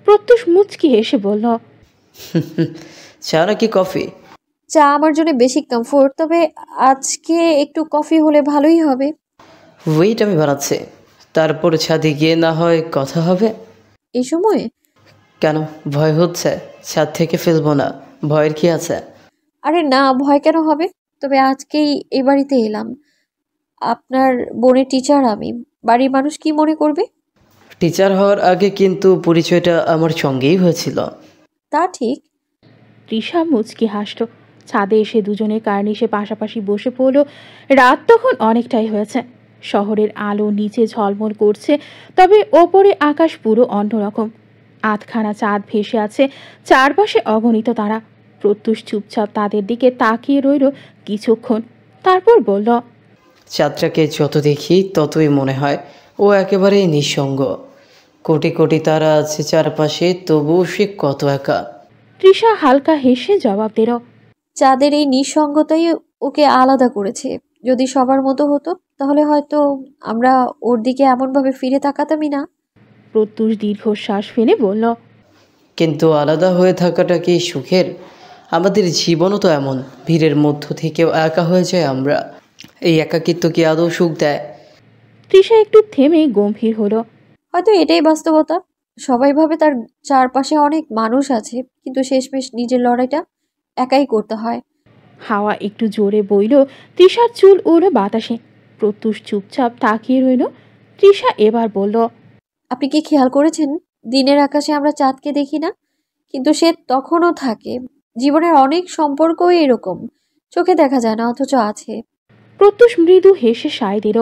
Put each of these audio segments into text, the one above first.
প্রত্যুষ মুচকি হেসে বলল, চা নাকি কফি? চা আমার জন্য বেশি কমফোর্ট, তবে আজকে একটু কফি হলে ভালোই হবে। ওয়েট, আমি বানাচ্ছি, তারপর ছাদে গিয়ে না হয় কথা হবে। এই সময়ে? কেন, ভয় হচ্ছে? ছাদ থেকে ফেলবো না, ভয়ের কি আছে? আরে না, ভয় কেন হবে? তবে আজকেই এই বাড়িতে এলাম, আপনার বোনের টিচার আমি, বাড়ির মানুষ কি মনে করবে? টিচার হওয়ার আগে কিন্তু পরিচয়টা আমার সঙ্গেই হয়েছিল। তা ঠিক। তৃষা মুচকি হাসল। ছাদে এসে দুজনে কার্নিশে পাশাপাশি বসে পড়ল। রাত তখন অনেকটাই হয়েছে। শহরের আলো নিচে ঝলমল করছে, তবে ওপরে আকাশ পুরো অন্যরকম। আধখানা চাঁদ ভেসে আছে, চারপাশে অগণিত তারা। প্রত্যুষ চুপচাপ তাদের দিকে তাকিয়ে রইল কিছুক্ষণ, তারপর বলল, চাঁদটাকে যত দেখি ততই মনে হয় ও একেবারেই নিঃসঙ্গ। কোটি কোটি তারা আছে চারপাশে, তবুও সে কত একা। তৃষা হালকা হেসে জবাব দিল, চাঁদের এই নিঃসঙ্গতাই ওকে আলাদা করেছে। যদি সবার মতো হতো তাহলে হয়তো আমরা ওর দিকে এমনভাবে ফিরে তাকাতামই না। প্রত্যুষ দীর্ঘশ্বাস ফেলে বলল, কিন্তু আলাদা হয়ে থাকাটা কি সুখের? আমাদের জীবনও তো এমন, ভিড়ের মধ্য থেকেও একা হয়ে যায় আমরা। এই একাকিত্ব কি আদৌ সুখ দেয়? তৃষা একটু থেমে গম্ভীর হলো। হয়তো এটাই বাস্তবতা। সবাই ভাবে তার চারপাশে অনেক মানুষ আছে, কিন্তু শেষমেশ নিজের লড়াইটা একাই করতে হয়। হাওয়া একটু জোরে বইল, তৃষার চুল উড়ে বাতাসে। প্রত্যুষ চুপচাপ তাকিয়ে রইল। তৃষা এবার বলল, আপনি কি খেয়াল করেছেন, দিনের আকাশে আমরা চাঁদকে দেখি না, কিন্তু সে তখনও থাকে। জীবনের অনেক সম্পর্কই এরকম, চোখে দেখা যায় না অথচ আছে। প্রত্যুষ মৃদু হেসে সায় দিল।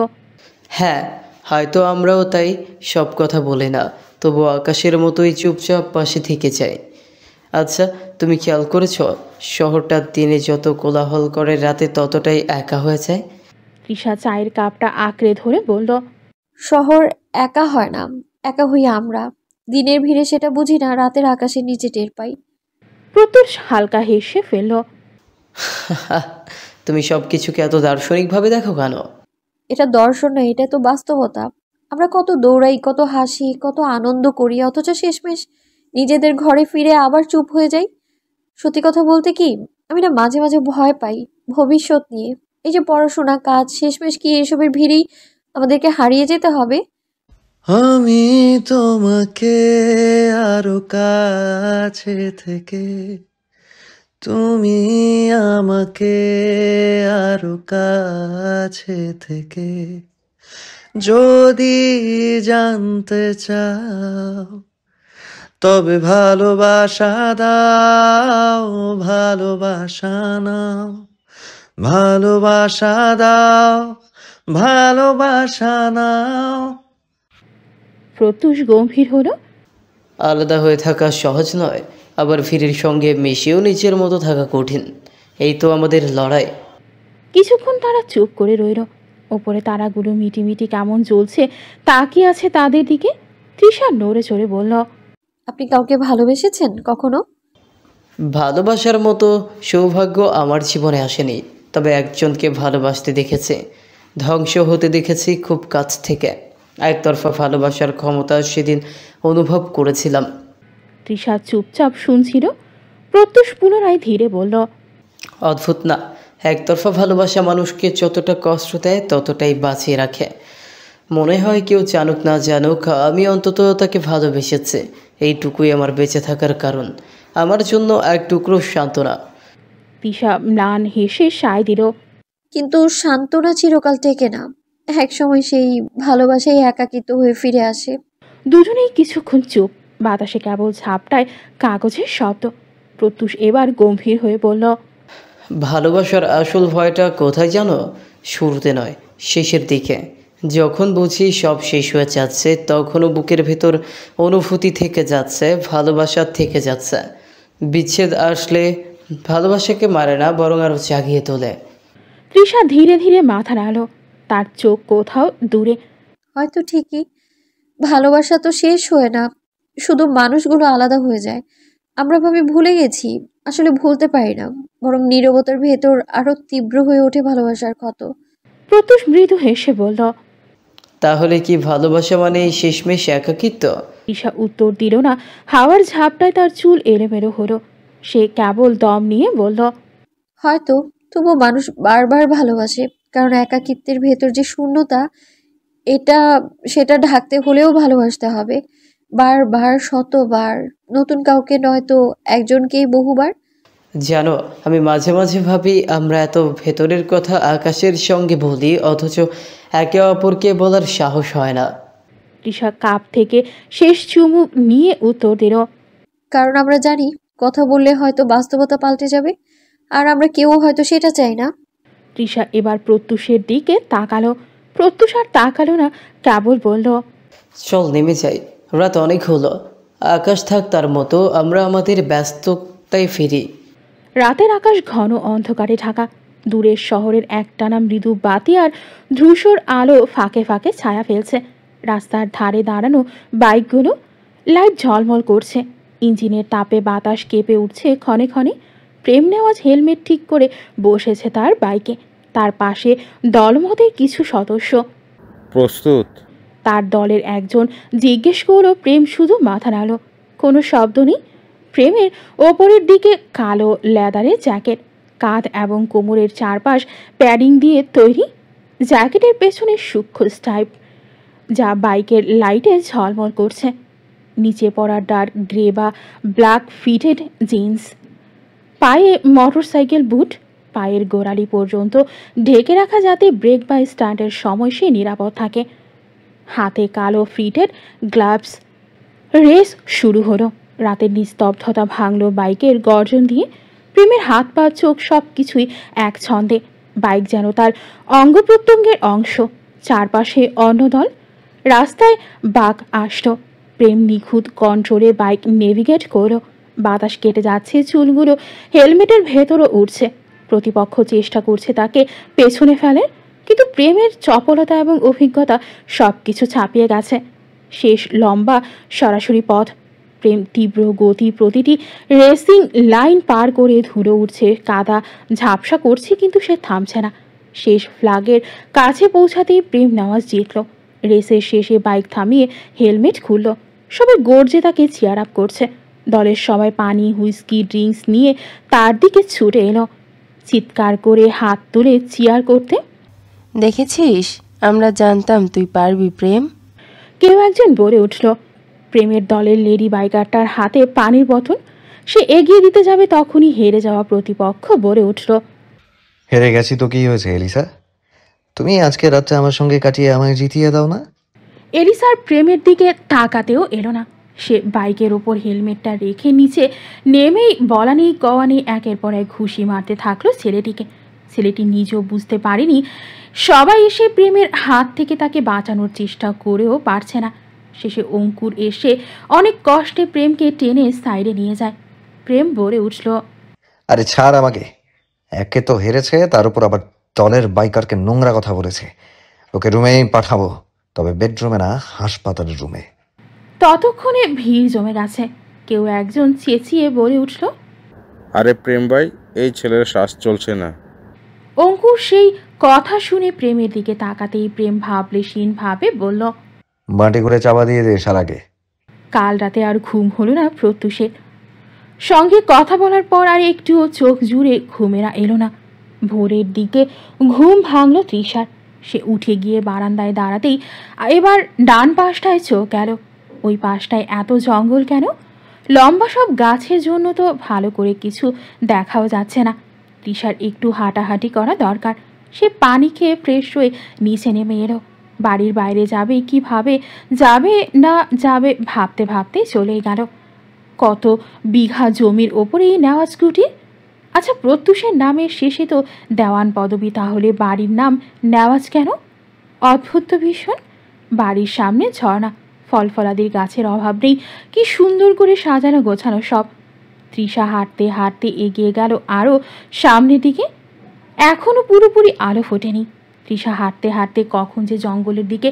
হ্যাঁ, হয়তো আমরাও তাই সব কথা বলে না, তবু আকাশের মতোই চুপচাপ পাশে থেকে যাই। আচ্ছা, তুমি খেয়াল করেছ শহরটা দিনে যত কোলাহল করে রাতে ততটাই একা হয়ে যায়? তৃষা চায়ের কাপটা আঁকড়ে ধরে বলল, শহর একা হয় না, একা হই আমরা। দিনের ভিড়ে সেটা বুঝি না, রাতের আকাশের নিচে টের পাই। প্রত্যুষ হালকা হেসে ফেলল। তুমি সব কিছুকে এত দার্শনিকভাবে দেখো কেন? এটা দর্শন না, এটা তো বাস্তবতা। আমরা কত দৌড়াই, কত হাসি, কত আনন্দ করি, অথচ শেষমেশ নিজেদের ঘরে ফিরে আবার চুপ হয়ে যাই। সত্যি কথা বলতে কি, আমি না মাঝে মাঝে ভয় পাই ভবিষ্যৎ নিয়ে। এই যে পড়াশোনা, কাজ, শেষমেশ কি এসবের ভিড়েই আমাদেরকে হারিয়ে যেতে হবে? আমি তোমাকে আরো কাছে থেকে, তুমি আমাকে আরো কাছে থেকে যদি জানতে চাও, তবে ভালোবাসা দাও, ভালোবাসা নাও, ভালোবাসা দাও, ভালোবাসা নাও। প্রত্যুষ গম্ভীর হলো। আলাদা হয়ে থাকা সহজ নয়, আবার ভিড়ের সঙ্গে মিশেও নিজের মতো থাকা কঠিন। এই তো আমাদের লড়াই। কিছুক্ষণ তারা চুপ করে রইল। ওপরে তারাগুলো মিটিমিটি কেমন জ্বলছে, তাকিয়ে আছে তাদের দিকে। তৃষা নড়ে চড়ে বলল, আপনি কাউকে ভালোবেসেছেন কখনো? ভালোবাসার মতো সৌভাগ্য আমার জীবনে আসেনি, তবে একজনকে ভালোবাসতে দেখেছি, ধ্বংস হতে দেখেছি খুব কাছ থেকে। একতরফা ভালোবাসার ক্ষমতা সেদিন অনুভব করেছিলাম। তৃষা চুপচাপ শুনছিল। প্রত্যুষ পুনরায় ধীরে বলল, অদ্ভুত না, একতরফা ভালোবাসা মানুষকে যতটা কষ্ট দেয় ততটাই বাঁচিয়ে রাখে। মনে হয় কেউ জানুক না জানুক, আমি অন্তত তাকে ভালোবেসেছি, এইটুকুই আমার বেঁচে থাকার কারণ, আমার জন্য এক টুকরো সান্ত্বনা। তৃষা ম্লান হেসে সায় দিল। কিন্তু সান্ত্বনা চিরকাল টেকে না, একসময় সেই ভালোবাসাই একাকিত্ব হয়ে ফিরে আসে। দুজনেই কিছুক্ষণ চুপ। বাতাসে কেবল ঝাপটায় কাগজের শব্দ। প্রত্যুষ এবার গম্ভীর হয়ে বলল, ভালোবাসার আসল ভয়টা কোথায় জানো? শুরুতে নয়, শেষের দিকে। যখন বুঝি সব শেষ হয়ে যাচ্ছে, তখনও বুকের ভেতর অনুভূতি থেকে যাচ্ছে, ভালোবাসা থেকে যাচ্ছে। বিচ্ছেদ আসলে ভালোবাসাকে মারে না, বরং আরও জাগিয়ে তোলে। তৃষা ধীরে ধীরে মাথা নাড়ল। তার চোখ কোথাও দূরে। হয়তো ঠিকই, ভালোবাসা তো শেষ হয় না, শুধু মানুষগুলো আলাদা হয়ে যায়। আমরা ভাবে ভুলে গেছি, আসলে ভুলতে পারি না, বরং নীরবতার ভেতর আরো তীব্র হয়ে ওঠে ভালোবাসার ক্ষত। প্রত্যুষ মৃদু হেসে বলল, তাহলে কি ভালোবাসা মানে শেষমেশ একাকিত্ব? ঈশা উত্তর দিল না। হাওয়ার ঝাপটায় তার চুল এলোমেলো হলো। সে কেবল দম নিয়ে বলল, হয়তো, তবুও মানুষ বারবার ভালোবাসে, কারণ একাকিত্বের ভেতর যে শূন্যতা, এটা সেটা ঢাকতে হলেও ভালোবাসতে হবে। বারবার, শতবার, নতুন কাউকে নয় তো একজনকেই বহুবার। জানো, আমি মাঝে মাঝে ভাবি আমরা এত ভেতরের কথা আকাশের সঙ্গে বলি, অথচ একে অপরকে বলার সাহস হয় না। তৃষা কাপ থেকে শেষ চুমুক নিয়ে উত্তর দিল, কারণ আমরা জানি কথা বললে হয়তো বাস্তবতা পাল্টে যাবে, আর আমরা কেউ হয়তো সেটা চাই না। তৃষা এবার প্রত্যুষের দিকে তাকালো। প্রত্যুষ আর তাকালো না, কেবল বলল, চল নেমে যাই, রাত অনেক হলো। আকাশ থাক তার মতো, আমরা আমাদের ব্যস্ততায় ফিরি। রাতের আকাশ ঘন অন্ধকারে ঢাকা। দূরের শহরের একটানা মৃদু বাতি আর ধূসর আলো ফাঁকে ফাঁকে ছায়া ফেলছে। রাস্তার ধারে দাঁড়ানো বাইকগুলো লাইট ঝলমল করছে। ইঞ্জিনের তাপে বাতাস কেঁপে উঠছে ক্ষণে ক্ষণে। প্রেম নেওয়াজ হেলমেট ঠিক করে বসেছে তার বাইকে। তার পাশে দলমতের কিছু সদস্য। প্রস্তুত? তার দলের একজন জিজ্ঞেস করলো। প্রেম শুধু মাথা নাড়ল। কোনো শব্দ নেই। প্রেমের ওপরের দিকে কালো লেদারের জ্যাকেট, কাঁধ এবং কোমরের চারপাশ প্যাডিং দিয়ে তৈরি। জ্যাকেটের পেছনে সূক্ষ্ম স্ট্রাইপ, যা বাইকের লাইটে ঝলমল করছে। নিচে পড়া ডার্ক গ্রে বা ব্ল্যাক ফিটেড জিন্স, পায়ে মোটরসাইকেল বুট, পায়ের গোড়ালি পর্যন্ত ঢেকে রাখা যাতে ব্রেক বা স্ট্যান্ডের সময় সে নিরাপদ থাকে। হাতে কালো ফিটেড গ্লাভস। রেস শুরু হলো। রাতের নিস্তব্ধতা ভাঙল বাইকের গর্জন দিয়ে। প্রেমের হাত পা চোখ সব কিছুই এক ছন্দে। বাইক যেন তার অঙ্গ প্রত্যঙ্গের অংশ। চারপাশে অন্যদল। রাস্তায় বাঁক আসলো। প্রেম নিখুঁত কন্ট্রোলে বাইক নেভিগেট করলো। বাতাস কেটে যাচ্ছে চুলগুলো হেলমেটের ভেতরও উঠছে। প্রতিপক্ষ চেষ্টা করছে তাকে পেছনে ফেলে, কিন্তু প্রেমের চপলতা এবং অভিজ্ঞতা সব কিছু ছাপিয়ে গেছে। শেষ লম্বা সরাসরি পথ। প্রেম তীব্র গতি, প্রতিটি রেসিং লাইন পার করে ধুলো উঠছে, কাদা ঝাপসা করছে, কিন্তু সে থামছে না। শেষ ফ্ল্যাগের কাছে পৌঁছাতেই প্রেম নেওয়াজ জিতল। রেসের শেষে বাইক থামিয়ে হেলমেট খুলল। সবাই গর্জে তাকে চিয়ার আপ করছে। দলের সবাই পানি, হুইস্কি, ড্রিঙ্কস নিয়ে তার দিকে ছুটে এলো, চিৎকার করে হাত তুলে চিয়ার করতে। দেখেছিস, আমরা জানতাম তুই পারবি প্রেম। কেউ একজন বলে উঠল। প্রেমের দলের লেডি বাইকারটার হাতে পানির বোতল। সে এগিয়ে দিতে যাবে, তখনই হেরে যাওয়া প্রতিপক্ষ বলে উঠল, হেরে গেছি তো কি হয়েছে এলিসা? তুমি আজকে রাতটা আমার সঙ্গে কাটিয়ে আমায় জিতিয়ে দাও না? এলিসার প্রেমের দিকে তাকাতেও এলো না। সে বাইকের ওপর হেলমেটটা রেখে নিচে নেমেই বলা নেই কওয়া নেই একের পর এক ঘুষি মারতে থাকলো ছেলেটিকে। ছেলেটি নিজেও বুঝতে পারেনি। সবাই এসে প্রেমের হাত থেকে তাকে বাঁচানোর চেষ্টা করেও পারছে না। শেষে অঙ্কুর এসে অনেক কষ্টে প্রেমকে টেনে সাইডে নিয়ে যায়। প্রেম বলে উঠল, আরে ছাড় আমাকে। একে তো হেরেছে, তার উপর আবার দলের বাইকারকে নোংরা কথা বলেছে। ওকে রুমেই পাঠাবো, তবে বেডরুমে না, হাসপাতালের রুমে। ততক্ষণে ভিড় জমে গেছে। কেউ একজন চেঁচিয়ে বলে উঠল, আরে প্রেম ভাই, এই ছেলের শ্বাস চলছে না। অঙ্কুর সেই কথা শুনে প্রেমের দিকে তাকাতেই প্রেম ভাবলেশীন ভাবে বলল, মাটি করে চাপা দিয়ে দে শালাকে। কাল রাতে আর ঘুম হলো না প্রত্যুষের। সঙ্গে কথা বলার পর আর একটুও চোখ জুড়ে ঘুমেরা এলো না। ভোরের দিকে ঘুম ভাঙল তৃষার। সে উঠে গিয়ে বারান্দায় দাঁড়াতেই এবার ডান পাশটায় চোখ গেল। ওই পাশটায় এত জঙ্গল কেন? লম্বা সব গাছের জন্য তো ভালো করে কিছু দেখাও যাচ্ছে না। তৃষার একটু হাঁটাহাঁটি করা দরকার। সে পানি খেয়ে ফ্রেশ হয়ে নিচে নেমে এলো। বাড়ির বাইরে যাবে কিভাবে, যাবে না যাবে ভাবতে ভাবতে চলেই গেল। কত বিঘা জমির ওপরেই নেওয়াজ কুটি। আচ্ছা, প্রত্যুষের নামের শেষে তো দেওয়ান পদবী, তাহলে বাড়ির নাম নেওয়াজ কেন? অদ্ভুত তো ভীষণ। বাড়ির সামনে ঝর্ণা, ফল ফলাদির গাছের অভাব নেই। কি সুন্দর করে সাজানো গোছানো সব। তৃষা হাঁটতে হাঁটতে এগিয়ে গেল আরও সামনের দিকে। এখনও পুরোপুরি আলো ফোটেনি। তৃষা হাঁটতে হাঁটতে কখন যে জঙ্গলের দিকে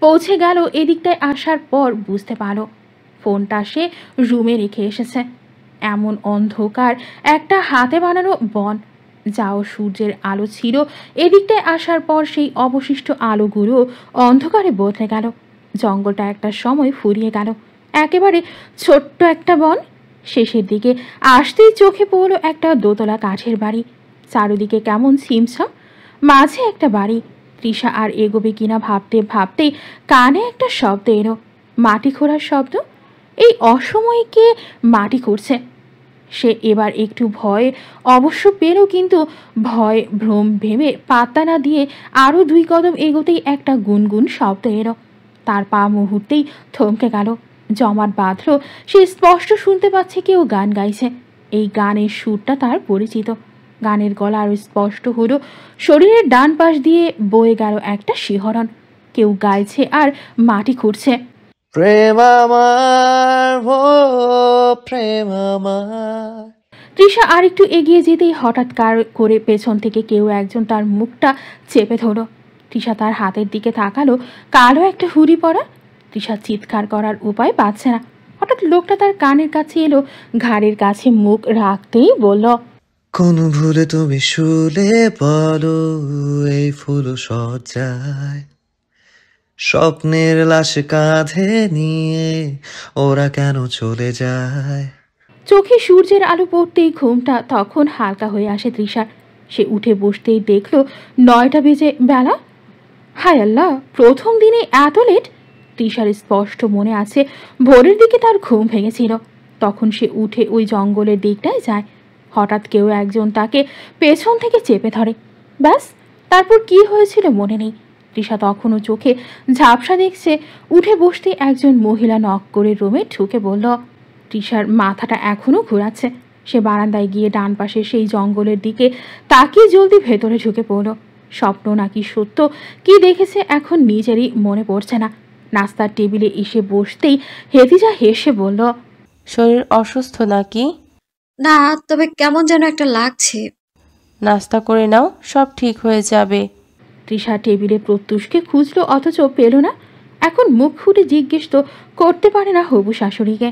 পৌঁছে গেল, এদিকটায় আসার পর বুঝতে পারল। ফোনটা সে রুমে রেখে এসেছে। এমন অন্ধকার, একটা হাতে বানানো বন। যাও সূর্যের আলো ছিল, এদিকটায় আসার পর সেই অবশিষ্ট আলোগুলো অন্ধকারে বদলে গেল। জঙ্গলটা একটা সময় ফুরিয়ে গেল। একেবারে ছোট্ট একটা বন। শেষের দিকে আসতেই চোখে পড়লো একটা দোতলা কাঠের বাড়ি, চারিদিকে কেমন ছিমছাম, মাঝে একটা বাড়ি। তৃষা আর এগোবে কিনা ভাবতে ভাবতেই কানে একটা শব্দ এলো, মাটি খোঁড়ার শব্দ। এই অসময়ে কে মাটি খুঁড়ছে? সে এবার একটু ভয় অবশ্য পেল, কিন্তু ভয় ভ্রম ভেবে পাত্তা না দিয়ে আরও 2 কদম এগোতেই একটা গুনগুন শব্দ এলো। তার পা মুহূর্তেই থমকে গেল, জমাট বাঁধল। সে স্পষ্ট শুনতে পাচ্ছে কেউ গান গাইছে। এই গানের সুরটা তার পরিচিত। গানের গলা আরও স্পষ্ট হলো, শরীরের ডান পাশ দিয়ে বয়ে গেল একটা শিহরণ। কেউ গাইছে আর মাটি খুঁড়ছে। প্রেম আমার, ও প্রেম আমার। তৃষা আরেকটু এগিয়ে যেতেই হঠাৎ করে পেছন থেকে কেউ একজন তার মুখটা চেপে ধরল। তৃষা তার হাতের দিকে তাকালো, কালো একটা হুড়ি পরা। তৃষা চিৎকার করার উপায় পাচ্ছে না। হঠাৎ লোকটা তার কানের কাছে এলো, ঘাড়ের কাছে মুখ রাখতেই বলল, কোন ভুলে তুমি শুলে বলো এই ফুল সজ্জায়, স্বপ্নের লাশ কাঁধে নিয়ে ওরা কেন চলে যায়। চোখে সূর্যের আলো পড়তেই ঘুমটা তখন হালকা হয়ে আসে তৃষার। সে উঠে বসতেই দেখল 9টা বেজে বেলা। হায় আল্লাহ, প্রথম দিনে এত লেট! তৃষার স্পষ্ট মনে আছে ভোরের দিকে তার ঘুম ভেঙেছিল। তখন সে উঠে ওই জঙ্গলের দিকটায় যায়। হঠাৎ কেউ একজন তাকে পেছন থেকে চেপে ধরে। ব্যাস, তারপর কি হয়েছিল মনে নেই। তৃষা তখনও চোখে ঝাপসা দেখছে। উঠে বসতে একজন মহিলা নক করে রুমে ঢুকে বলল। তৃষার মাথাটা এখনও ঘোরাচ্ছে। সে বারান্দায় গিয়ে ডান পাশে সেই জঙ্গলের দিকে তাকিয়ে জলদি ভেতরে ঢুকে পড়ল। স্বপ্ন নাকি সত্য কি দেখেছে এখন নিজেরই মনে পড়ছে না। নাস্তার টেবিলে এসে বসতেই হেতিজা হেসে বলল, শরীর অসুস্থ নাকি? না, তবে কেমন যেন একটা লাগছে। নাস্তা করে নাও, সব ঠিক হয়ে যাবে। তৃষা টেবিলে প্রত্যুষকে খুঁজলো, অথচ পেল না। এখন মুখ ফুটে জিজ্ঞেস তো করতে পারে না হবু শাশুড়িকে।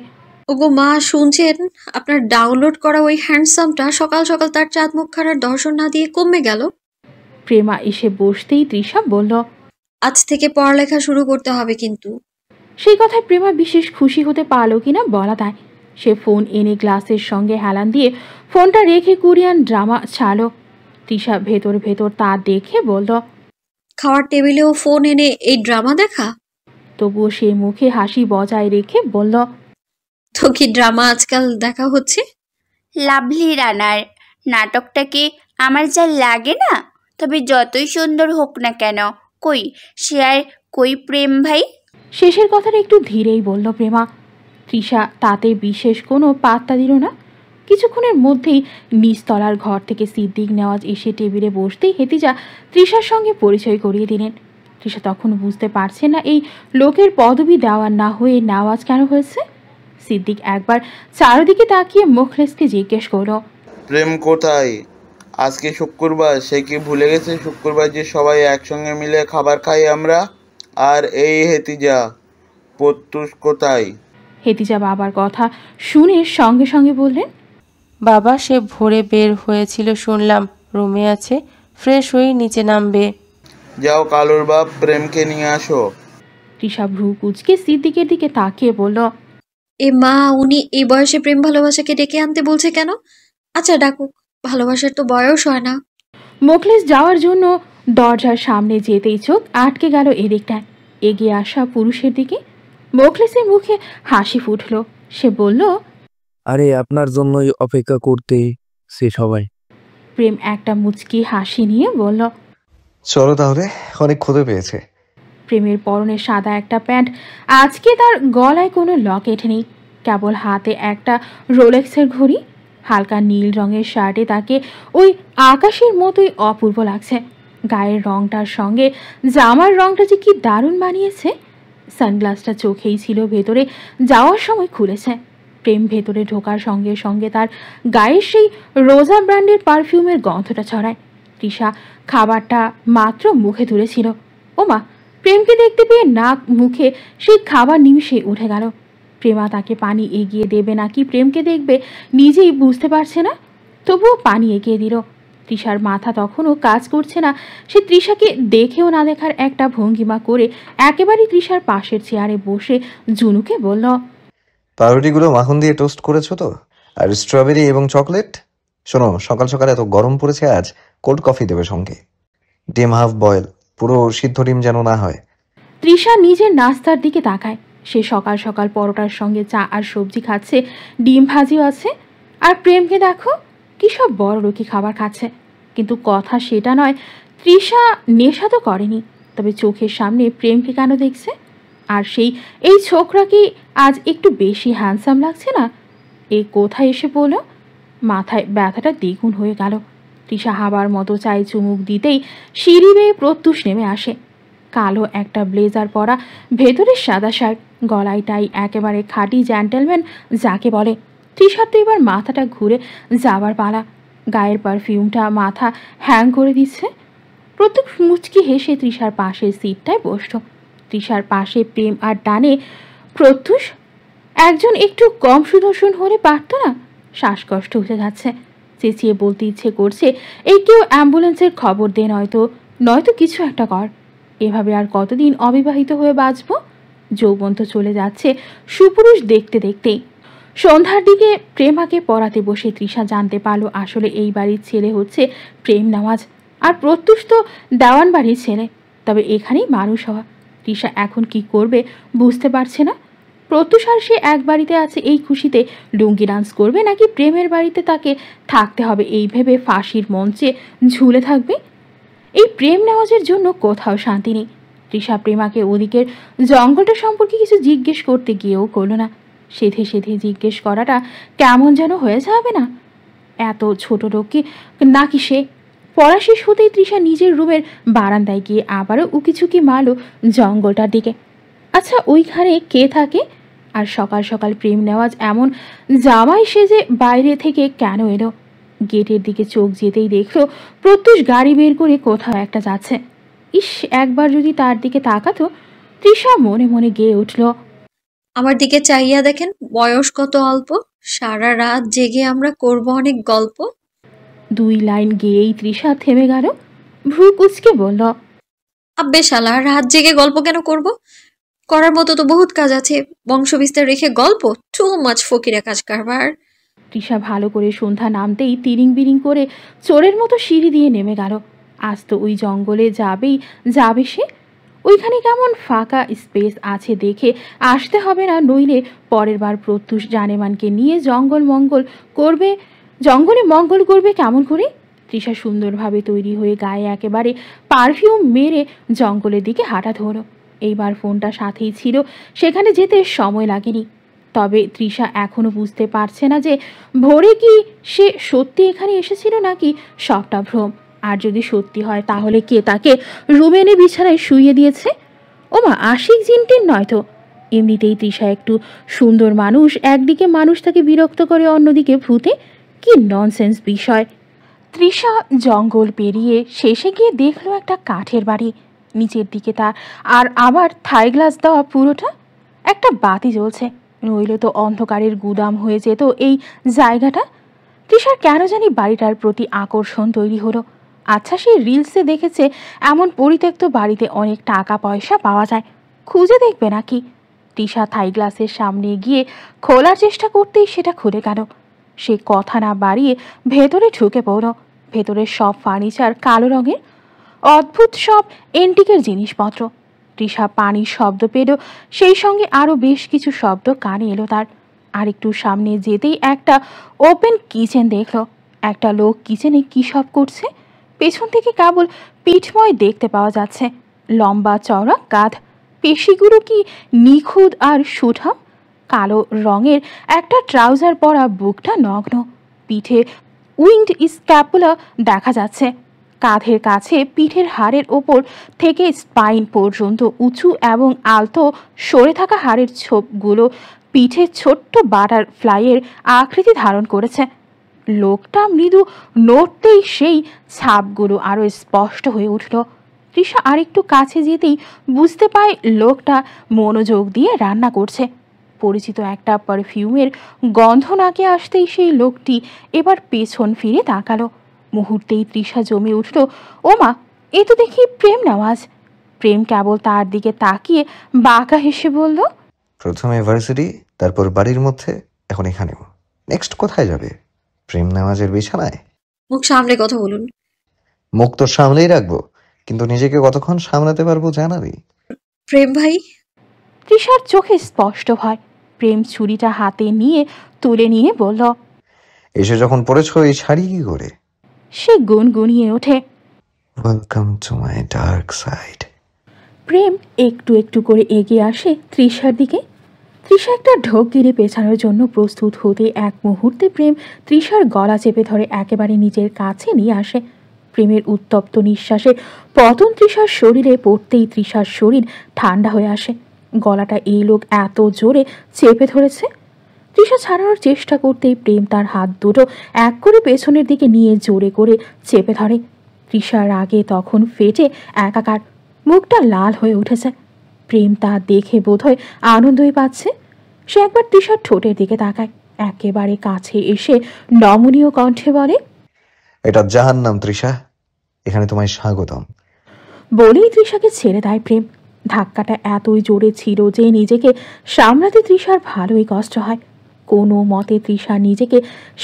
ওগো মা, শুনছেন? আপনার ডাউনলোড করা ওই হ্যান্ডসামটা সকাল সকাল তার চাঁদ মুখখানার দর্শন না দিয়ে কমে গেল। প্রেমা এসে বসতেই তৃষা বলল, আজ থেকে পড়ালেখা শুরু করতে হবে কিন্তু। সেই কথায় প্রেমা বিশেষ খুশি হতে পারল কিনা বলা দায়। সে ফোন এনে গ্লাসের সঙ্গে হেলান দিয়ে ফোনটা রেখে কোরিয়ান ড্রামা ছাড়ল। তৃষা ভেতর ভেতর তা দেখে বলল, খাওয়ার টেবিলেও ফোন এনে এই ড্রামা দেখা? তবুও সে মুখে হাসি বজায় রেখে বলল, তো কি ড্রামা আজকাল দেখা হচ্ছে? লাভলি রানার নাটকটাকে আমার যা লাগে না, তবে যতই সুন্দর হোক না কেন, সে আর প্রেম ভাই। শেষের কথাটা একটু ধীরেই বলল প্রেমা। তৃষা তাতে বিশেষ কোনো পাত্তা দিল না। কিছুক্ষণের মধ্যেই নিচতলার ঘর থেকে সিদ্দিক নেওয়াজ এসে টেবিলে বসতেই হেতিজা তৃষার সঙ্গে পরিচয় করিয়ে দিলেন। তৃষা তখন বুঝতে পারছে না এই লোকের পদবি দেওয়ার না হয়ে নেওয়াজ কেন হয়েছে। সিদ্দিক একবার চারিদিকে তাকিয়ে মুখলেসকে জিজ্ঞেস করলো, প্রেম কোথায়? আজকে শুক্রবার, সে কি ভুলে গেছে শুক্রবার যে সবাই একসঙ্গে মিলে খাবার খাই আমরা? আর এই হেতিজা প্রত্যুষ কোথায়? হেতিজা বাবার কথা শুনে সঙ্গে সঙ্গে বললেন, বাবা সে ভোরে বের হয়েছিল শুনলাম, রুমে আছে, ফ্রেশ হয়ে নিচে নামবে। যাও কালুর বাপ প্রেমকে নিয়ে আসো। তৃষা ভ্রু কুচকে সিদ্দিকের দিকে তাকিয়ে বলল, এ মা, উনি এই বয়সে প্রেম ভালোবাসাকে ডেকে আনতে বলছে কেন? আচ্ছা ডাকুক, ভালোবাসার তো বয়স হয় না। মুখলেস যাওয়ার জন্য দরজার সামনে যেতেই চোখ আটকে গেল এদিকটায় এগিয়ে আসা পুরুষের দিকে। মুখলেসের মুখে হাসি ফুটল। সে বলল, আরে আপনার জন্যই অপেক্ষা করতে সে সবাই। প্রেম একটা মুচকি হাসি নিয়ে বলল, চলো তাহলে, অনেক ক্ষুধা পেয়েছে। প্রেমের পরনে সাদা একটা প্যান্ট, আজকে তার গলায় কোনো লকেট নেই, কেবল হাতে একটা রোলেক্সের ঘড়ি। হালকা নীল রঙের শার্টে তাকে ওই আকাশের মতোই অপূর্ব লাগছে। গায়ের রংটার সঙ্গে জামার রংটা যে কি দারুণ মানিয়েছে। সানগ্লাসটা চোখেই ছিল, ভেতরে যাওয়ার সময় খুলেছে। প্রেম ভেতরে ঢোকার সঙ্গে সঙ্গে তার গায়ের সেই রোজা ব্র্যান্ডের পারফিউমের গন্ধটা ছড়ায়। তৃষা খাবারটা মাত্র মুখে তুলেছিল, ওমা, প্রেমকে দেখতে পেয়ে নাক মুখে সেই খাবার নিমিষে উঠে গেল। প্রেমা তাকে পানি এগিয়ে দেবে নাকি প্রেমকে দেখবে নিজেই বুঝতে পারছে না, তবুও পানি এগিয়ে দিল। তৃষার মাথা তখনও কাজ করছে না। সে তৃষাকে দেখেও না দেখার একটা ভঙ্গিমা করে একেবারে তৃষার পাশের চেয়ারে বসে জুনুকে বলল, পাউরুটিগুলো মাখন দিয়ে টোস্ট করেছো তো? আর স্ট্রবেরি এবং চকলেট? শোনো, সকাল সকাল এত গরম পড়েছে, আজ কোল্ড কফি দেবে সঙ্গে। ডিম হাফ বয়েল, পুরো সিদ্ধ ডিম যেন না হয়। তৃষা নিজের নাস্তার দিকে তাকায়। সে সকাল সকাল পরোটার সঙ্গে চা আর সবজি খাচ্ছে, ডিম ভাজিও আছে। আর প্রেমকে দেখো কি সব বড়লোকি খাবার খাচ্ছে। কিন্তু কথা সেটা নয়, তৃষা নেশা তো করেনি, তবে চোখের সামনে প্রেমকে কেন দেখছে? আর এই ছোকরা কি আজ একটু বেশি হ্যান্ডসাম লাগছে না? এ কোথায় এসে পড়ল? মাথায় ব্যথাটা দ্বিগুণ হয়ে গেল। তৃষা হাবার মতো চায়ে চুমুক দিতেই সিঁড়ি বেয়ে প্রত্যুষ নেমে আসে। কালো একটা ব্লেজার পরা, ভেতরের সাদা শার্ট, গলায় টাই, একেবারে খাঁটি জেন্টেলম্যান যাকে বলে। তৃষার তো এবার মাথাটা ঘুরে যাবার পালা। গায়ের পারফিউমটা মাথা হ্যাং করে দিচ্ছে। প্রত্যুষ মুচকি হেসে তৃষার পাশের সিটটায় বসল। তৃষার পাশে প্রেম আর ডানে প্রত্যুষ। একজন একটু কম সুদর্শন হলে পারত না? শ্বাসকষ্ট উঠে যাচ্ছে। চেঁচিয়ে বলতে ইচ্ছে করছে, এই কেউ অ্যাম্বুলেন্সের খবর দে, নয়তো কিছু একটা কর। এভাবে আর কতদিন অবিবাহিত হয়ে বাঁচব? যৌবন তো চলে যাচ্ছে সুপুরুষ দেখতে দেখতেই। সন্ধ্যার দিকে প্রেমাকে পড়াতে বসে তৃষা জানতে পারলো আসলে এই বাড়ির ছেলে হচ্ছে প্রেম নেওয়াজ, আর প্রত্যুষ তো দেওয়ান বাড়ির ছেলে। তবে এখানেই মানুষ হওয়া। তৃষা এখন কি করবে বুঝতে পারছে না। প্রত্যুষ আর সে এক বাড়িতে আছে এই খুশিতে লুঙ্গি ডান্স করবে, নাকি প্রেমের বাড়িতে তাকে থাকতে হবে এই ভেবে ফাঁসির মঞ্চে ঝুলে থাকবে? এই প্রেম নেওয়াজের জন্য কোথাও শান্তি নেই। তৃষা প্রেমাকে ওদিকের জঙ্গলটা সম্পর্কে কিছু জিজ্ঞেস করতে গিয়েও করলো না। সেধে সেধে জিজ্ঞেস করাটা কেমন যেন হয়ে যাবে না? এত ছোট লোককে নাকি সে? পড়া শেষ হতেই তৃষা নিজের রুমের বারান্দায় গিয়ে আবারও উকিঝুঁকি মারল জঙ্গলটার দিকে। আচ্ছা, ওইখানে কে থাকে? আর সকাল সকাল প্রেম নেওয়াজ এমন জামাই সেজে বাইরে থেকে কেন এলো? গেটের দিকে চোখ যেতেই দেখলো প্রত্যুষ গাড়ি বের করে কোথাও একটা যাচ্ছে। ইস, একবার যদি তার দিকে তাকাতো। তৃষা মনে মনে গেয়ে উঠল, আমার দিকে চাইয়া দেখেন, বয়স কত অল্প, সারা রাত জেগে আমরা করব অনেক গল্প। 2 লাইন গেয়েই তৃষা থেমে গেল। ভ্রু কুচকে বলল, আব্বে শালা, রাত জেগে গল্প কেন করব? করার মতো তো বহুত কাজ আছে। বংশ বিস্তার রেখে গল্প, টু মাচ ফকিরা কাজ কারবার। তৃষা ভালো করে সন্ধ্যা নামতেই তিরিং বিরিং করে চোরের মতো সিঁড়ি দিয়ে নেমে গেল। আজ তো ওই জঙ্গলে যাবে সে। ওইখানে কেমন ফাঁকা স্পেস আছে দেখে আসতে হবে না, নইলে পরের বার প্রত্যুষ জানেমানকে নিয়ে জঙ্গলে মঙ্গল করবে কেমন করে? তৃষা সুন্দরভাবে তৈরি হয়ে গায়ে একেবারে পারফিউম মেরে জঙ্গলের দিকে হাঁটা ধরল। এইবার ফোনটা সাথেই ছিল, সেখানে যেতে সময় লাগেনি। তবে তৃষা এখনো বুঝতে পারছে না যে ভোরে কি সে সত্যি এখানে এসেছিল নাকি সবটা ভ্রম। আর যদি সত্যি হয় তাহলে কে তাকে রুমে এনে বিছানায় শুইয়ে দিয়েছে? ওমা, আশিক জিনটিন নয় তো? এমনিতেই তৃষা একটু সুন্দর মানুষ, একদিকে মানুষ তাকে বিরক্ত করে, অন্যদিকে ভূতে। কি ননসেন্স বিষয়! তৃষা জঙ্গল পেরিয়ে শেষে গিয়ে দেখলো একটা কাঠের বাড়ি। নিচের দিকে তার আর আবার থাই গ্লাস দেওয়া পুরোটা। একটা বাতি জ্বলছে, নইলে তো অন্ধকারের গুদাম হয়ে যেত এই জায়গাটা। তৃষার কেন জানি বাড়িটার প্রতি আকর্ষণ তৈরি হলো। আচ্ছা, সে রিলসে দেখেছে এমন পরিত্যক্ত বাড়িতে অনেক টাকা পয়সা পাওয়া যায়, খুঁজে দেখবে নাকি? তৃষা থাই গ্লাসের সামনে গিয়ে খোলার চেষ্টা করতেই সেটা খুলে গেল। সে কথা না বাড়িয়ে ভেতরে ঢুকে পড়ল। ভেতরের সব ফার্নিচার কালো রঙের, অদ্ভুত সব এন্টিকের জিনিসপত্র। তৃষা পানির শব্দ পেল, সেই সঙ্গে আরও বেশ কিছু শব্দ কানে এলো তার। আর একটু সামনে যেতেই একটা ওপেন কিচেন দেখল। একটা লোক কিচেনে কী সব করছে। পেছন থেকে কেবল পিঠময় দেখতে পাওয়া যাচ্ছে। লম্বা চওড়া কাঁধ, পেশিগুলো কি নিখুঁত আর সুঠাম। কালো রঙের একটা ট্রাউজার পরা, বুকটা নগ্ন, পিঠে উইংড স্ক্যাপুলা দেখা যাচ্ছে। কাঁধের কাছে পিঠের হাড়ের ওপর থেকে স্পাইন পর্যন্ত উঁচু এবং আলতো সরে থাকা হাড়ের ছোপগুলো পিঠে ছোট্ট বাটারফ্লাইয়ের আকৃতি ধারণ করেছে। লোকটা মৃদু নড়তেই সেই ছাপগুলো আরও স্পষ্ট হয়ে উঠল। তৃষা আরেকটু কাছে যেতেই বুঝতে পায় লোকটা মনোযোগ দিয়ে রান্না করছে। পরিচিত একটা পারফিউমের গন্ধ নাকে আসতেই সেই লোকটি এবার পেছন ফিরে তাকালো। মুহূর্তেই তৃষা জমে উঠল, ওমা, এ তো দেখি প্রেম নেওয়াজ। প্রেম কেবল তার দিকে তাকিয়ে বাঁকা হেসে বলল, প্রথমে ভার্সিটি, তারপর বাড়ির মধ্যে, এখন এখানেও। নেক্সট কোথায় যাবে? প্রেম নেওয়াজের বিছানায়? মুখ সামলে কথা বলুন। মুখ তো সামলেই রাখবো, কিন্তু নিজেকে কতক্ষণ সামলাতে পারবো জানাবি। প্রেম ভাই। তৃষার চোখে স্পষ্ট ভয়। প্রেম ছুরিটা হাতে নিয়ে তুলে নিয়ে বলল, এসে যখন পড়েছো এই শাড়ি কি করে? সে গুনগুনিয়ে ওঠে, welcome to my dark side. প্রেম একটু একটু করে এগিয়ে আসে তৃষার দিকে। তৃষা একটা ঢোক গিরে পেছানোর জন্য প্রস্তুত হতে এক মুহূর্তে প্রেম তৃষার গলা চেপে ধরে একেবারে নিজের কাছে নিয়ে আসে। প্রেমের উত্তপ্ত নিঃশ্বাসে পতন তৃষার শরীরে পড়তেই তৃষার শরীর ঠান্ডা হয়ে আসে। গলাটা এই লোক এত জোরে চেপে ধরেছে। তৃষা ছাড়ানোর চেষ্টা করতেই প্রেম তার হাত দুটো এক করে পেছনের দিকে নিয়ে জোরে করে চেপে ধরে। তৃষার রাগে তখন ফেটে একাকার, মুখটা লাল হয়ে উঠেছে। প্রেম তা দেখে বোধহয় আনন্দই পাচ্ছে। সে একবার তৃষার ঠোঁটের দিকে তাকায়, একেবারে কাছে এসে নমনীয় কণ্ঠে বলে, এটা জাহান্নাম তৃষা, এখানে তোমায় স্বাগতম। বলেই তৃষাকে ছেড়ে দেয় প্রেম। ধাক্কাটা এতই জোরে ছিল যে নিজেকে সামলাতে তৃষার ভালোই কষ্ট হয়। কোনো মতে তৃষা নিজেকে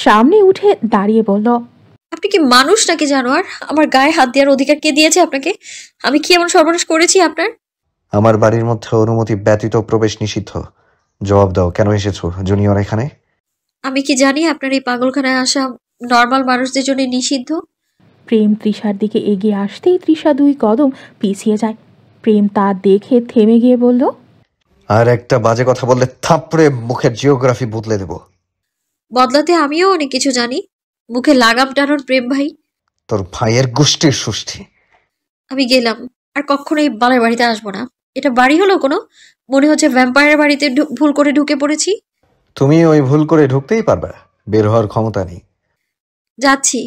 সামনে উঠে দাঁড়িয়ে বলল, আপনি কি মানুষ নাকি জানোয়ার? আমার গায়ে হাত দেওয়ার অধিকার কে দিয়েছে আপনাকে? আমি কি এমন সর্বনাশ করেছি আপনার? আমার বাড়ির মধ্যে অনুমতি ব্যতীত প্রবেশ নিষিদ্ধ। জবাব দাও, কেন এসেছো জুনিয়র এখানে? আমি কি জানি আপনার এই পাগলখানায় আসা নর্মাল মানুষদের জন্য নিষিদ্ধ? প্রেম তৃষার দিকে এগিয়ে আসতেই তৃষা 2 কদম পিছিয়ে যায়। প্রেম তা দেখে থেমে গিয়ে বলল, আর একটা বাজে কথা বললে থাপড়ে মুখের জিওগ্রাফি বদলে দেব। বদলাতে আমিও অনেক কিছু জানি। মুখে লাগাম টানুন প্রেম ভাই। তোর ভাইয়ের গোষ্ঠীর সুষ্ঠি। আমি গেলাম, আর কখনো এই বালের বাড়িতে আসবো না। এটা বাড়ি হলো কোনো? মনে হচ্ছে ভ্যাম্পায়ারের বাড়িতে ভুল করে ঢুকে পড়েছি। তুমি ওই ভুল করে ঢুকতেই পারবে, বের হওয়ার ক্ষমতা নেই। যাচ্ছি।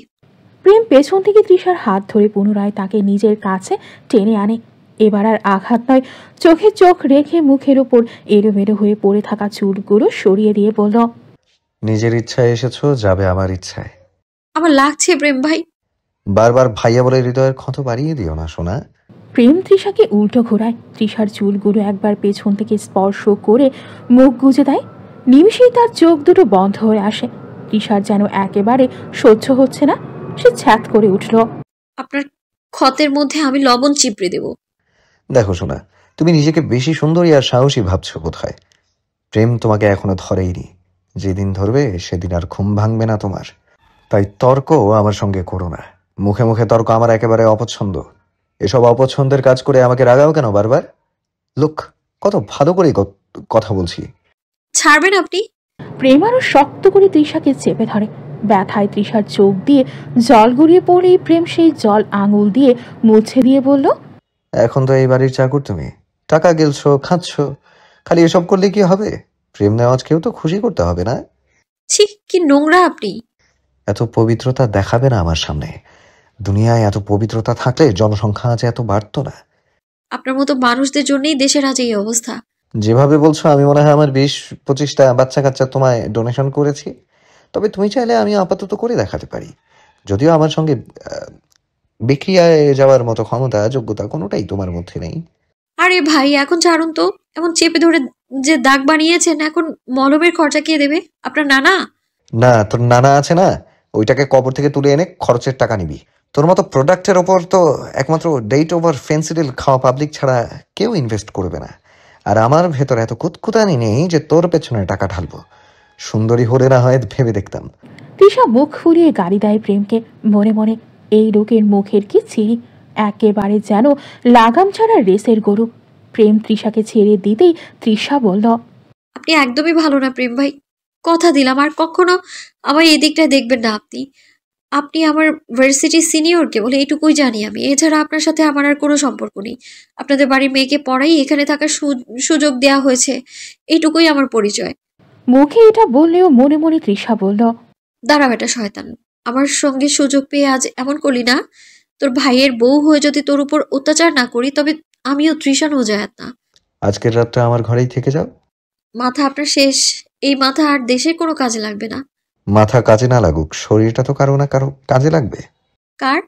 প্রেম পেছন থেকে তৃষার হাত ধরে পুনরায় তাকে নিজের কাছে টেনে আনে। এবার আর আঘাত নয়, চোখে চোখ রেখে মুখের উপর এলোমেলো হয়ে পড়ে থাকা চুলগুলো সরিয়ে দিয়ে বলল, নিজের ইচ্ছায় এসেছো, যাবে আমার ইচ্ছায়। আমার লাগছে প্রেম ভাই। বারবার ভাইয়া বলে হৃদয়ের ক্ষত বাড়িয়ে দিও না সোনা। প্রেম তৃষাকে উল্টো ঘোরায়। তৃষার চুলগুলো একবার পেছন থেকে স্পর্শ করে মুখ গুজে দেয়। নিমিষেই তার চোখ দুটো বন্ধ হয়ে আসে। তৃষার যেন একেবারে সহ্য হচ্ছে না। সে ছ্যাঁত করে উঠল, আপনার ক্ষতের মধ্যে আমি লবণ চিপড়ে দেব। দেখো সোনা, তুমি নিজেকে বেশি সুন্দরী আর সাহসী ভাবছো বোধহয়। প্রেম তোমাকে এখনো ধরেইনি। যেদিন ধরবে সেদিন আর ঘুম ভাঙবে না তোমার। তাই তর্ক আমার সঙ্গে করো না। মুখে মুখে তর্ক আমার একেবারে অপছন্দ। এসব অপছন্দের কাজ করে আমাকে রাগাও কেন বারবার? লোক, কত ভালো করে কথা বলছি। ছাড়বেন আপনি? প্রেম আরো শক্ত করে তৃষাকে চেপে ধরে। ব্যথায় তৃষার চোখ দিয়ে জল গড়িয়ে পড়লেই প্রেম সেই জল আঙুল দিয়ে মুছে দিয়ে বলল, এখন তো এই বাড়ির চাকর তুমি, টাকা গেলছো, খাচ্ছ। খালি এসব করলে কি হবে? প্রেম নেওয়াজকেও তো খুশি করতে হবে না? ছি, কি নোংরা আপনি। এত পবিত্রতা দেখাবে না আমার সামনে। দুনিয়ায় এত পবিত্রতা থাকলে জনসংখ্যা আজ এত বাড়তো না। আপনার মতো মানুষদের জন্যই দেশের আজ এই অবস্থা। যেভাবে বলছো আমি মনে হয় আমার 20-25টা বাচ্চা কাচ্চা তোমায় ডোনেশন করেছি। তবে তুমি চাইলে আমি আপাতত করে দেখাতে পারি। যদিও আমার সঙ্গে বিক্রিয়ায় যাওয়ার মতো ক্ষমতা যোগ্যতা কোনোটাই তোমার মধ্যে নেই। আরে ভাই, এখন ছাড়ুন তো। এমন চেপে ধরে যে দাগ বানিয়েছেন, এখন মলমের খরচা কে দেবে? আপনার নানা? না, তোর নানা আছে না, ওইটাকে কবর থেকে তুলে এনে খরচের টাকা নিবি। তোর মতো প্রোডাক্টের ওপর তো একমাত্র ডেট ওভার ফেন্সিডিল খাওয়া পাবলিক ছাড়া কেউ ইনভেস্ট করবে না। আর আমার ভেতর এত কুতকুতানি নেই যে তোর পেছনে টাকা ঢালবো। সুন্দরী হলে না হয় ভেবে দেখতাম। তৃষা মুখ ফুলিয়ে গালি দেয় প্রেমকে। মনে মনে, এই লোকের মুখের কি চিরি, একেবারে যেন লাগাম ছাড়া রেসের গরু। প্রেম তৃষাকে ছেড়ে দিতেই তৃষা বলল, আপনি একদমই ভালো না প্রেম ভাই। কথা দিলাম আর কখনো আমার এই দিকটা দেখবেন না আপনি। আপনি আমার ভার্সিটির সিনিয়র, কেবল এইটুকুই জানি আমি। এছাড়া আপনার সাথে আমার আর কোনো সম্পর্ক নেই। আপনাদের বাড়ির মেয়েকে পড়াই, এখানে থাকার সুযোগ দেওয়া হয়েছে, এইটুকুই আমার পরিচয়। মুখে এটা বললেও মনে মনে তৃষা বলল, দাঁড়া বেটা শয়তান, আমার সঙ্গে সুযোগ পেয়ে আজ এমন করলি না? তোর ভাইয়ের বউ হয়ে যদি তোর উপর অত্যাচার না করি, তবে আমিও তৃষান যায়াত না। আজকের রাতটা আমার ঘরেই থেকে যাও। মাথা আপনার শেষ। এই মাথা আর দেশের কোনো কাজে লাগবে না। মাথা কাজে না লাগুক, শরীরটা তো কারো না কারো কাজে লাগবে। কার?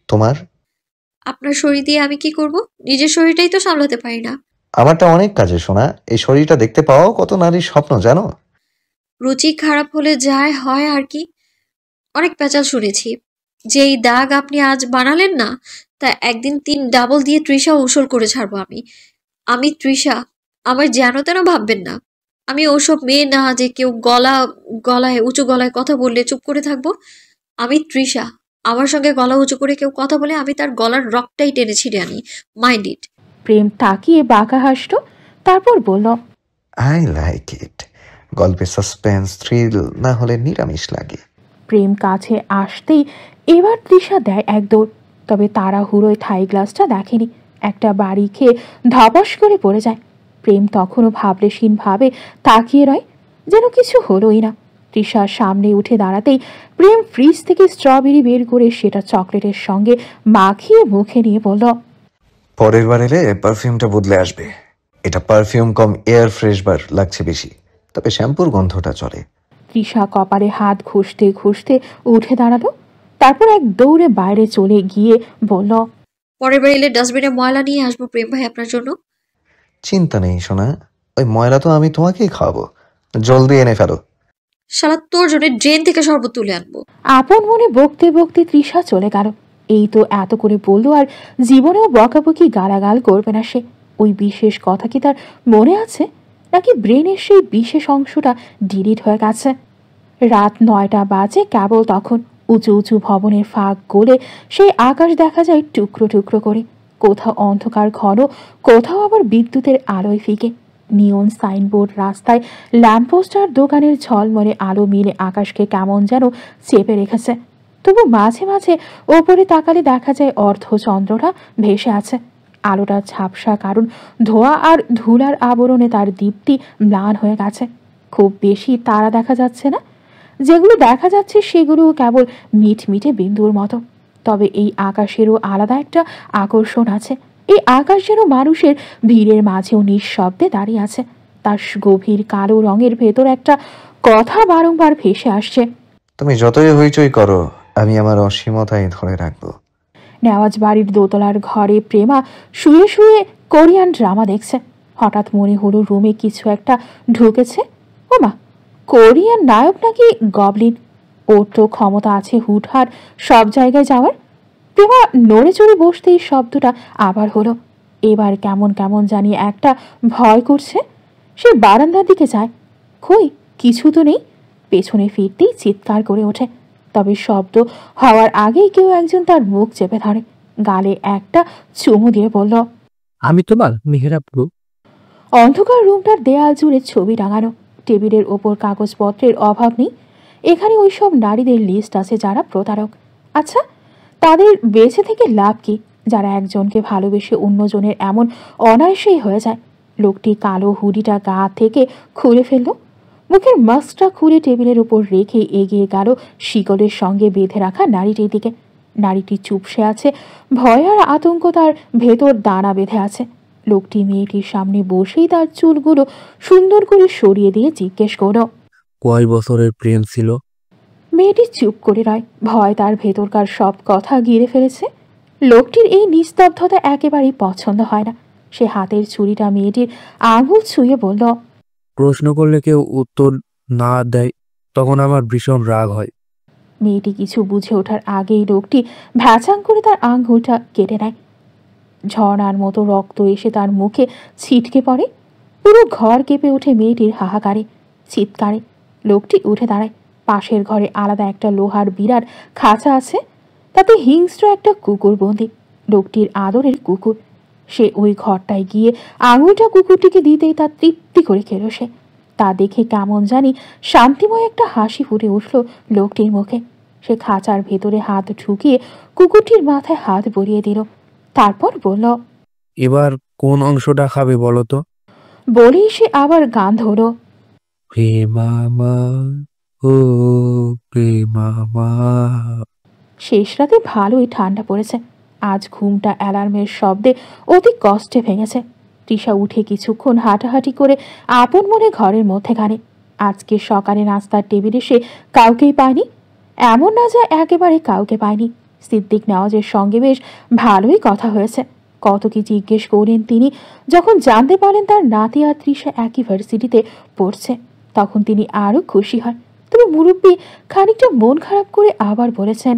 তোমার। আপনার শরীর দিয়ে আমি কি করব? নিজের শরীরটাই তো সামলাতে পারি না। আমারটা অনেক কাজে শোনা, এই শরীরটা দেখতে পাওয়াও কত নারীর স্বপ্ন জানো। রুচি খারাপ হলে যায় হয় আর কি। অনেক পেঁচাল শুনেছি। যেই দাগ আপনি আজ বানালেন না, তা একদিন 3 ডাবল দিয়ে তৃষা উসল করে ছাড়বো আমি। আমি তৃষা, আমার যেন তেন ভাববেন না। আমি ওসব মেয়ে না যে কেউ গলায় উঁচু গলায় কথা বললে চুপ করে থাকবো। আমি তৃষা, আমার সঙ্গে গলা উঁচু করে কেউ কথা বলে আমি তার গলার রগটাই টেনে ছিঁড়ে আনি। Mind it. প্রেম তাকিয়ে বাঁকা হাসল, তারপর বলল, আই লাইক ইট। গল্পে সাসপেন্স থ্রিল না হলে নিরামিষ লাগে। প্রেম কাছে আসতেই এবার তৃষা দেয় এক দৌড়। তবে তাড়াহুড়োয় থাই গ্লাসটা দেখেনি, একটা বাড়ি খেয়ে ধপাস করে পড়ে যায়। প্রেম তখনও ভাবলেশীন ভাবে তাকিয়ে রয়, যেন কিছু হলোই না। তৃষার সামনে উঠে দাঁড়াতেই প্রেম ফ্রিজ থেকে স্ট্রবেরি বের করে সেটা চকলেটের সঙ্গে মাখিয়ে মুখে নিয়ে বলল, পরের বার এলে পারফিউমটা বদলে আসবে। এটা পারফিউম কম এয়ার ফ্রেশবার লাগছে বেশি, তবে শ্যাম্পুর গন্ধটা চলে। তৃষা কপালে হাত ঘষতে ঘষতে উঠে দাঁড়ালো, তারপর এক দৌড়ে বাইরে চলে গিয়ে বলল, পরের বার এলে ডাস্টবিনে ময়লা নিয়ে আসবো প্রেম ভাই আপনার জন্য। চিন্তা নেই সোনা, ওই ময়লা তো আমি তোমাকেই খাওয়াবো। জলদি এনে ফেলো। শালা তোর জন্য ড্রেন থেকে শরবত তুলে আনবো। আপন মনে বকতে বকতে তৃষা চলে গেল। এই তো এত করে বললো, আর জীবনেও বকাবকি গালাগাল করবে না সে। ওই বিশেষ কথা কি তার মনে আছে, নাকি ব্রেনের সেই বিশেষ অংশটা ডিলিট হয়ে গেছে? রাত 9টা বাজে কেবল তখন। উঁচু উঁচু ভবনের ফাঁক গলে সেই আকাশ দেখা যায় টুকরো টুকরো করে। কোথাও অন্ধকার ঘন, কোথাও আবার বিদ্যুতের আলোয় ফিকে। নিয়ন সাইনবোর্ড, রাস্তায় ল্যাম্পপোস্ট আর দোকানের ঝলমলে আলো মিলে আকাশকে কেমন যেন চেপে রেখেছে। তবু মাঝে মাঝে ওপরে তাকালে দেখা যায় অর্ধচন্দ্রটা ভেসে আছে। আলোটা ঝাপসা, কারণ ধোঁয়া আর ধুলার আবরণে তার দীপ্তি ম্লান হয়ে গেছে। খুব বেশি তারা দেখা যাচ্ছে না, যেগুলো দেখা যাচ্ছে সেগুলো কেবল মিটমিটে বিন্দুর মতো। তবে এই আকাশেরও আলাদা একটা আকর্ষণ আছে। এই আকাশ যেন মানুষের ভিড়ের মাঝেও নিঃশব্দে দাঁড়িয়ে আছে। তার গভীর কালো রঙের ভেতর একটা কথা বারংবার ভেসে আসছে, তুমি যতই হইচই করো, আমি আমার অসীমতাই ধরে রাখবো। নেওয়াজ বাড়ির দোতলার ঘরে প্রেমা শুয়ে শুয়ে কোরিয়ান ড্রামা দেখছে। হঠাৎ মনে হলো রুমে কিছু একটা ঢুকেছে। ওমা, কোরিয়ান নায়ক নাকি গবলিন? ওর তো ক্ষমতা আছে হুটহাট সব জায়গায় যাওয়ার। প্রেমা নড়ে চড়ে বসতেই শব্দটা আবার হলো। এবার কেমন কেমন জানি একটা ভয় করছে। সে বারান্দার দিকে যায়, কই কিছু তো নেই। পেছনে ফিরতেই চিৎকার করে ওঠে। তবে শব্দ হওয়ার আগেই কেউ একজন তার মুখ চেপে ধরে, গালে একটা চুমু দিয়ে বলল, আমি তোমার মেহেরাবু। অন্ধকার রুমটার দেয়াল জুড়ে ছবি টাঙানো, টেবিলের ওপর কাগজপত্রের অভাব নেই। এখানে ওই সব নারীদের লিস্ট আছে যারা প্রতারক। আচ্ছা, তাদের বেঁচে থেকে লাভ কি, যারা একজনকে ভালোবেসে অন্যজনের এমন অনায়াসেই হয়ে যায়? লোকটি কালো হুডিটা গা থেকে খুলে ফেলল, মুখের মাস্কটা খুলে টেবিলের উপর রেখে এগিয়ে গেল শিকলের সঙ্গে বেঁধে রাখা নারীটির দিকে। নারীটি চুপসে আছে, ভয় আর আতঙ্ক তার ভেতর দানা বেঁধে আছে। লোকটি মেয়েটির সামনে বসেই তার চুলগুলো সুন্দর করে সরিয়ে দিয়ে জিজ্ঞেস করল, কয় বছরের প্রেম ছিল? মেয়েটি চুপ করে রয়, ভয় তার ভেতরকার সব কথা গিরে ফেলেছে। লোকটির এই নিস্তব্ধতা একেবারেই পছন্দ হয় না। সে হাতের ছুরিটা মেয়েটির আঙুল ছুঁয়ে বলল, প্রশ্ন করলে কেউ উত্তর না দেয়, তখন আমার ভীষণ রাগ হয়। মেয়েটি কিছু বুঝে ওঠার আগেই লোকটি ভ্যাচাং করে তার আঙুলটা কেটে নেয়। ঝর্ণার মতো রক্ত এসে তার মুখে ছিটকে পড়ে। পুরো ঘর কেঁপে ওঠে মেয়েটির হাহাকারে, চিৎকারে। লোকটি উঠে দাঁড়ায়। পাশের ঘরে আলাদা একটা লোহার বিরাট খাঁচা আছে, তাতে হিংস্র একটা কুকুর বন্দি, লোকটির আদরের কুকুর। সে ওই ঘরটায় গিয়ে আঙুলটা কুকুরটিকে দিতেই তার তৃপ্তি করে খেল সে। তা দেখে কেমন জানি শান্তিময় একটা হাসি ফুটে উঠল লোকটির মুখে। সে খাঁচার ভেতরে হাত ঢুকিয়ে কুকুরটির মাথায় হাত বলিয়ে দিল, তারপর বলল, এবার কোন অংশটা খাবে বলো তো? বলেই সে আবার গান ধরো, প্রেমামা ও প্রেমামা। শেষ রাতে ভালোই ঠান্ডা পড়েছে। আজ ঘুমটা অ্যালার্মের শব্দে অতি কষ্টে ভেঙেছে। তৃষা উঠে কিছুক্ষণ হাঁটাহাঁটি করে আপন মনে ঘরের মধ্যেখানে। আজকে সকালে নাস্তার টেবিলে সে কাউকেই পায়নি। এমন না যা একেবারে কাউকে পায়নি। সিদ্দিক নেওয়াজের সঙ্গে বেশ ভালোই কথা হয়েছে। কত কি জিজ্ঞেস করেন তিনি। যখন জানতে পারেন তার নাতি আর তৃষা একই ভার্সিটিতে পড়ছে তখন তিনি আরো খুশি হন। তবে মুরব্বী খানিকটা মন খারাপ করে আবার বলেছেন,